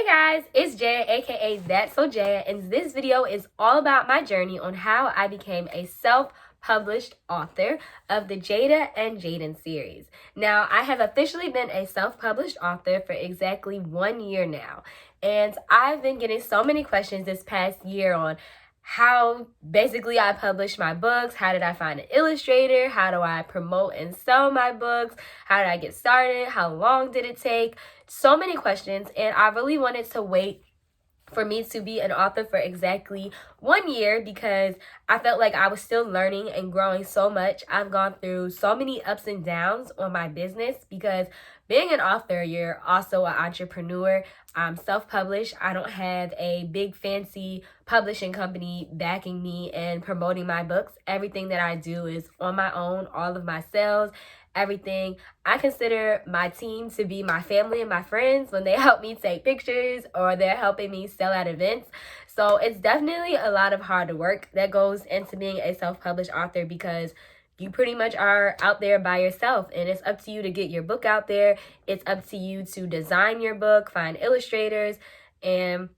Guys, it's Jaya, aka That's So Jaya, and this video is all about my journey on how I became a self-published author of the Jada and Jaden series. Now, I have officially been a self-published author for exactly 1 year now, and I've been getting so many questions this past year on how basically I publish my books, how did I find an illustrator, how do I promote and sell my books, how did I get started, how long did it take, so many questions, and I really wanted to wait for me to be an author for exactly 1 year because I felt like I was still learning and growing so much. I've gone through so many ups and downs on my business because being an author, you're also an entrepreneur. I'm self-published. I don't have a big fancy publishing company backing me and promoting my books. Everything that I do is on my own, all of my sales, everything. I consider my team to be my family and my friends when they help me take pictures or they're helping me sell at events. So it's definitely a lot of hard work that goes into being a self-published author because you pretty much are out there by yourself, and it's up to you to get your book out there. It's up to you to design your book, find illustrators, and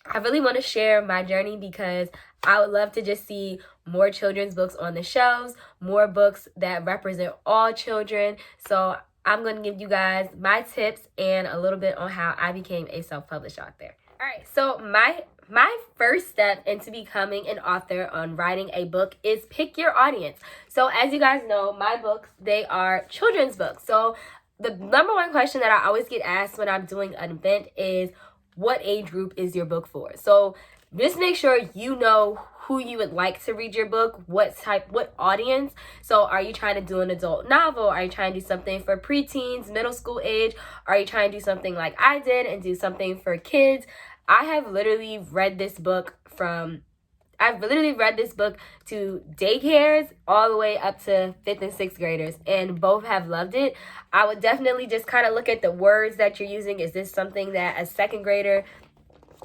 I really want to share my journey because I would love to just see more children's books on the shelves, more books that represent all children. So I'm going to give you guys my tips and a little bit on how I became a self-published author. All right, so my first step into becoming an author on writing a book is pick your audience. So as you guys know, my books, they are children's books. So the number one question that I always get asked when I'm doing an event is, what age group is your book for? So just make sure you know who you would like to read your book, what audience. So are you trying to do an adult novel? Are you trying to do something for preteens, middle school age? Are you trying to do something like I did and do something for kids? I've literally read this book to daycares all the way up to 5th and 6th graders, and both have loved it. I would definitely just kind of look at the words that you're using. Is this something that a 2nd grader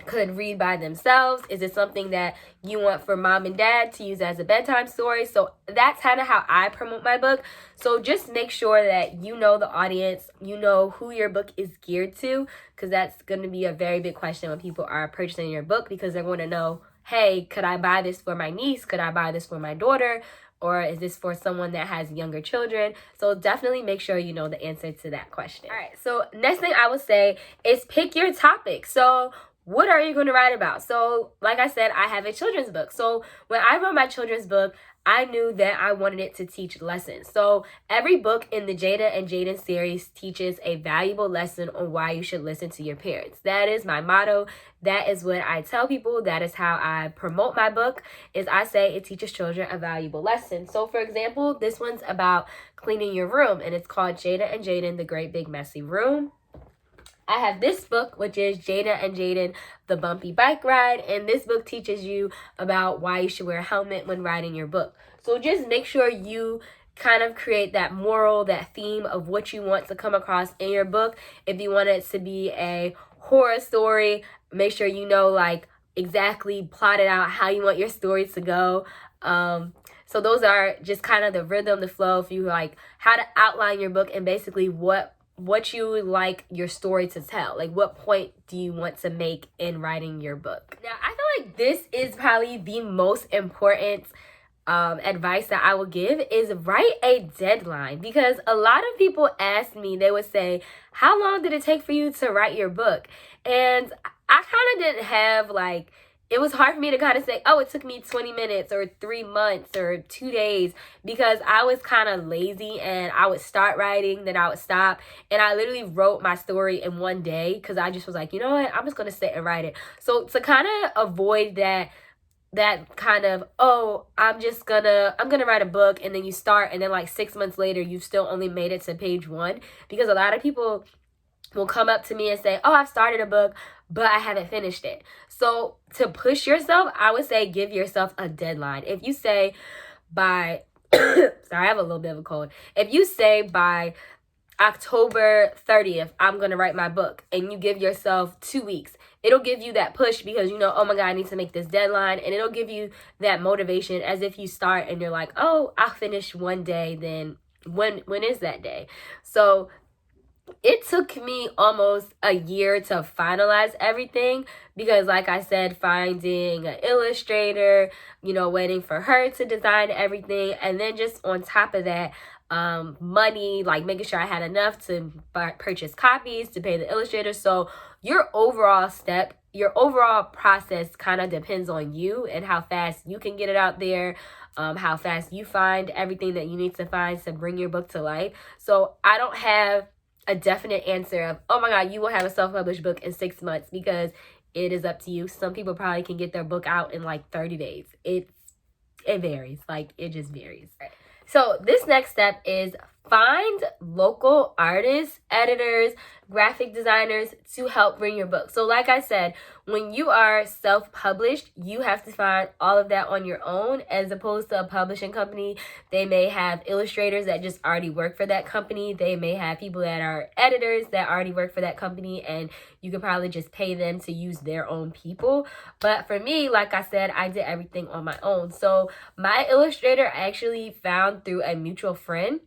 could read by themselves? Is it something that you want for mom and dad to use as a bedtime story? So that's kind of how I promote my book. So just make sure that you know the audience, you know who your book is geared to, because that's going to be a very big question when people are purchasing your book, because they're going to know, hey, could I buy this for my niece? Could I buy this for my daughter? Or is this for someone that has younger children? So definitely make sure you know the answer to that question. All right, so next thing I would say is pick your topic. So what are you going to write about? So like I said, I have a children's book. So when I wrote my children's book, I knew that I wanted it to teach lessons. So every book in the Jada and Jaden series teaches a valuable lesson on why you should listen to your parents. That is my motto. That is what I tell people. That is how I promote my book, is I say it teaches children a valuable lesson. So for example, this one's about cleaning your room, and it's called Jada and Jaden, The Great Big Messy Room. I have this book, which is Jada and Jaden, The Bumpy Bike Ride, and this book teaches you about why you should wear a helmet when riding your book. So just make sure you kind of create that moral, that theme of what you want to come across in your book. If you want it to be a horror story, make sure you know like exactly plotted out how you want your story to go. So those are just kind of the rhythm, the flow, if you like how to outline your book and basically what you would like your story to tell. Like, what point do you want to make in writing your book? Now, I feel like this is probably the most important advice that I will give, is write a deadline, because a lot of people ask me, they would say, how long did it take for you to write your book? And I kind of didn't have like, it was hard for me to kind of say, oh, it took me 20 minutes or 3 months or 2 days, because I was kind of lazy and I would start writing, then I would stop. And I literally wrote my story in 1 day because I just was like, you know what, I'm just going to sit and write it. So to kind of avoid that kind of, oh, I'm gonna write a book, and then you start and then like 6 months later you've still only made it to page 1, because a lot of people will come up to me and say, oh, I've started a book, but I haven't finished it. So to push yourself, I would say give yourself a deadline. If you say by, sorry, I have a little bit of a cold. If you say by October 30th, I'm going to write my book, and you give yourself 2 weeks, it'll give you that push because you know, oh my God, I need to make this deadline. And it'll give you that motivation, as if you start and you're like, oh, I'll finish 1 day. Then when is that day? So it took me almost a year to finalize everything because, like I said, finding an illustrator, waiting for her to design everything, and then just on top of that, money, like making sure I had enough to purchase copies to pay the illustrator. So your overall process kind of depends on you and how fast you can get it out there, how fast you find everything that you need to find to bring your book to life. So I don't have a definite answer of, oh my God, you will have a self-published book in 6 months, because it is up to you. Some people probably can get their book out in like 30 days. It varies. Like, it just varies. So this next step is find local artists, editors, graphic designers to help bring your book. So like I said, when you are self-published, you have to find all of that on your own, as opposed to a publishing company. They may have illustrators that just already work for that company. They may have people that are editors that already work for that company, and you could probably just pay them to use their own people. But for me, like I said, I did everything on my own. So my illustrator I actually found through a mutual friend,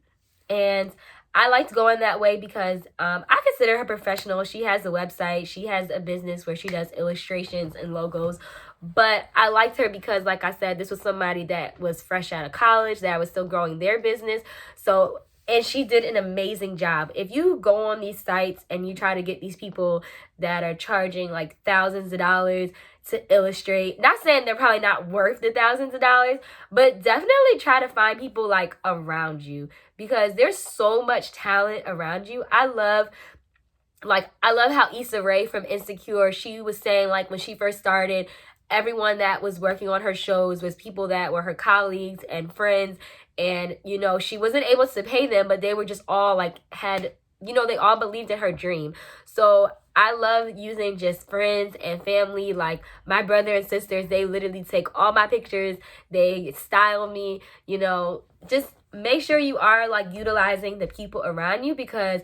and I liked going that way because I consider her professional. She has a website. She has a business where she does illustrations and logos. But I liked her because, like I said, this was somebody that was fresh out of college, that was still growing their business. So, and she did an amazing job. If you go on these sites and you try to get these people that are charging like thousands of dollars to illustrate, not saying they're probably not worth the thousands of dollars, but definitely try to find people like around you, because there's so much talent around you. I love how Issa Rae from Insecure, she was saying, like, when she first started, everyone that was working on her shows was people that were her colleagues and friends, and she wasn't able to pay them, but they were just all like they all believed in her dream. So I love using just friends and family, like my brother and sisters. They literally take all my pictures, they style me, just make sure you are like utilizing the people around you, because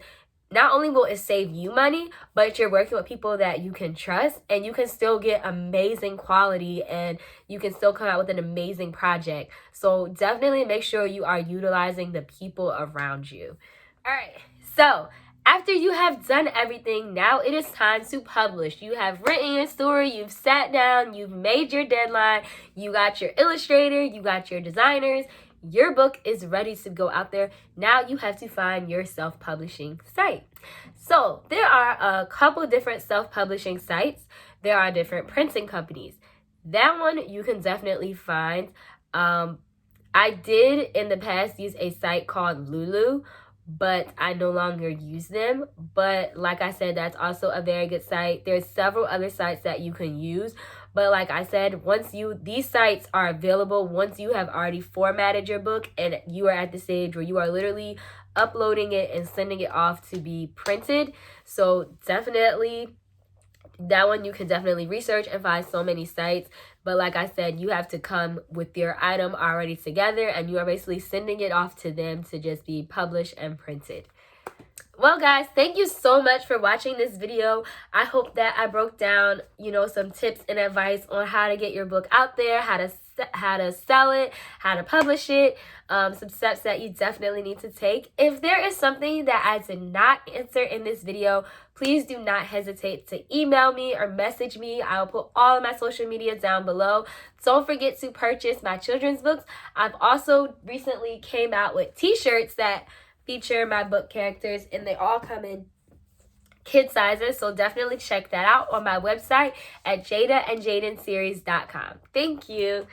not only will it save you money, but you're working with people that you can trust, and you can still get amazing quality, and you can still come out with an amazing project. So definitely make sure you are utilizing the people around you. All right, so after you have done everything, now it is time to publish. You have written your story, you've sat down, you've made your deadline, you got your illustrator, you got your designers, your book is ready to go out there. Now you have to find your self-publishing site. So there are a couple different self-publishing sites. There are different printing companies. That one you can definitely find. I did in the past use a site called Lulu, but I no longer use them. But like I said, that's also a very good site. There's several other sites that you can use. But like I said, these sites are available once you have already formatted your book and you are at the stage where you are literally uploading it and sending it off to be printed. So definitely, that one you can definitely research and find so many sites. But like I said, you have to come with your item already together, and you are basically sending it off to them to just be published and printed. Well, guys, thank you so much for watching this video. I hope that I broke down, some tips and advice on how to get your book out there, how to sell it, how to publish it, some steps that you definitely need to take. If there is something that I did not answer in this video, please do not hesitate to email me or message me. I'll put all of my social media down below. Don't forget to purchase my children's books. I've also recently came out with t-shirts that feature my book characters, and they all come in kid sizes, so definitely check that out on my website at jadaandjadenseries.com. Thank you.